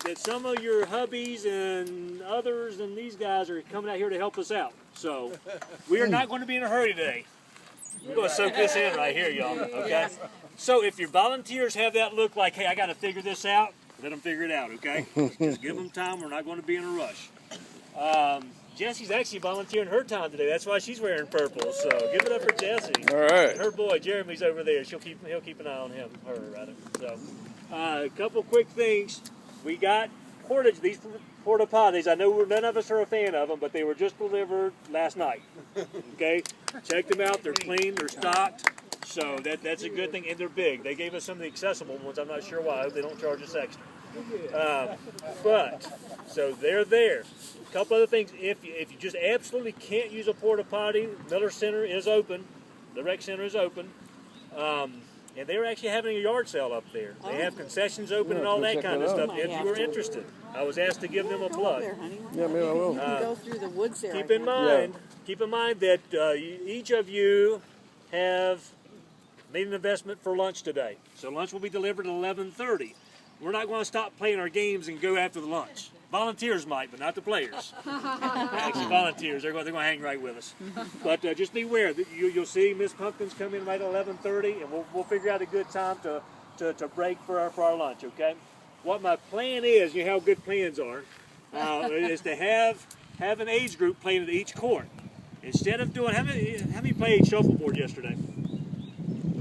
that some of your hubbies and others and these guys are coming out here to help us out. So we are not going to be in a hurry today. We're going to soak this in right here, y'all. Okay. So if your volunteers have that look like, hey, I got to figure this out, let them figure it out. Okay. Just give them time. We're not going to be in a rush. Jesse's actually volunteering her time today. That's why she's wearing purple. So give it up for Jessie. All right. And her boy Jeremy's over there. He'll keep an eye on him, her rather. So a couple quick things. We got these porta potties. I know none of us are a fan of them, but they were just delivered last night. Okay, check them out. They're clean. They're stocked. So that's a good thing, and they're big. They gave us some of the accessible ones. I'm not sure why. They don't charge us extra. So they're there. A couple other things. If you just absolutely can't use a porta potty, Miller Center is open. The rec center is open. And they're actually having a yard sale up there. They have concessions open and all that kind of stuff. If you were interested, I was asked to give them a plug. Yeah, maybe I will. You can go through the woods there. Keep in mind that each of you have made an investment for lunch today. So lunch will be delivered at 11:30. We're not going to stop playing our games and go after the lunch. Volunteers might, but not the players. Actually, volunteers, they're going to hang right with us. But just be aware that you'll see Miss Pumpkins come in right at 11:30, and we'll figure out a good time to break for our lunch. Okay. What my plan is, you know how good plans are, is to have an age group playing at each court. Instead of doing how many played shuffleboard yesterday?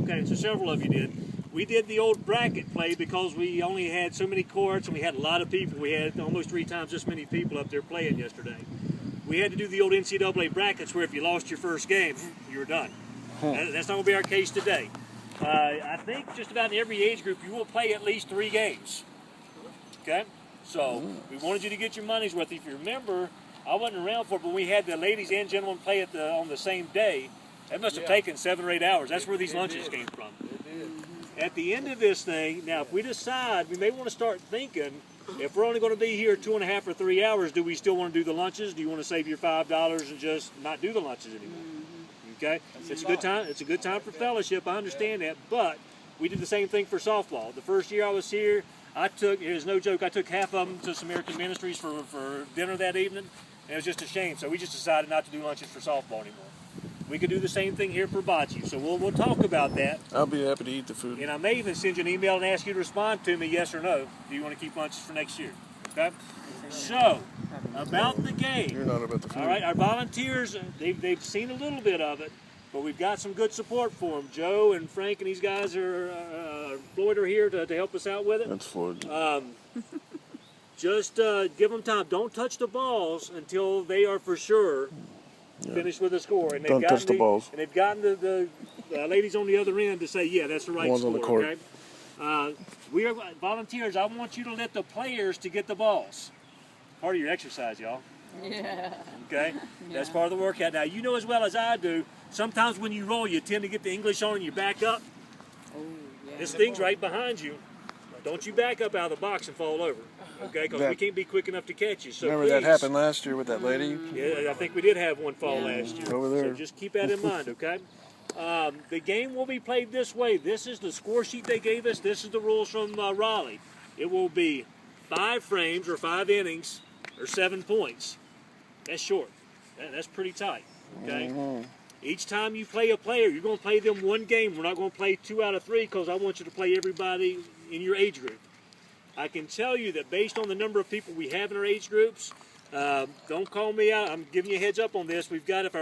Okay, so several of you did. We did the old bracket play because we only had so many courts and we had a lot of people. We had almost 3 times this many people up there playing yesterday. We had to do the old NCAA brackets where if you lost your first game, you were done. That's not going to be our case today. I think just about in every age group you will play at least 3 games. Okay? So we wanted you to get your money's worth. If you remember, I wasn't around for it, but we had the ladies and gentlemen play on the same day. That must have taken 7 or 8 hours. That's where these lunches came from. At the end of this thing, now if we decide, we may want to start thinking, if we're only going to be here 2.5 or 3 hours, do we still want to do the lunches? Do you want to save your $5 and just not do the lunches anymore? Okay? It's a good time. It's a good time for fellowship. I understand that, but we did the same thing for softball. The first year I was here, here's no joke, I took half of them to Samaritan Ministries for dinner that evening, and it was just a shame. So we just decided not to do lunches for softball anymore. We could do the same thing here for bocce, so we'll talk about that. I'll be happy to eat the food. And I may even send you an email and ask you to respond to me, yes or no. Do you want to keep lunches for next year? Okay? So, about the game. You're not about the food. All right, our volunteers, they've seen a little bit of it, but we've got some good support for them. Joe and Frank and these guys Floyd are here to help us out with it. That's Floyd. Just give them time. Don't touch the balls until they are for sure finished with the score. And Don't touch the balls. And they've gotten the ladies on the other end to say, yeah, that's the right One's score. on the court. Okay? We are volunteers. I want you to let the players to get the balls. Part of your exercise, y'all. Yeah. Okay? That's part of the workout. Now, you know as well as I do, sometimes when you roll, you tend to get the English on and you back up. Oh, yeah. This thing's right behind you. Don't you back up out of the box and fall over. Okay? Because we can't be quick enough to catch you. So remember that happened last year with that lady? Yeah, I think we did have one fall last year. Over there. So just keep that in mind, okay? The game will be played this way. This is the score sheet they gave us. This is the rules from Raleigh. It will be 5 frames or 5 innings or 7 points. That's short. That's pretty tight, okay? Each time you play a player, you're going to play them 1 game. We're not going to play 2 out of 3 because I want you to play everybody in your age group. I can tell you that based on the number of people we have in our age groups, don't call me out. I'm giving you a heads up on this. We've got, if our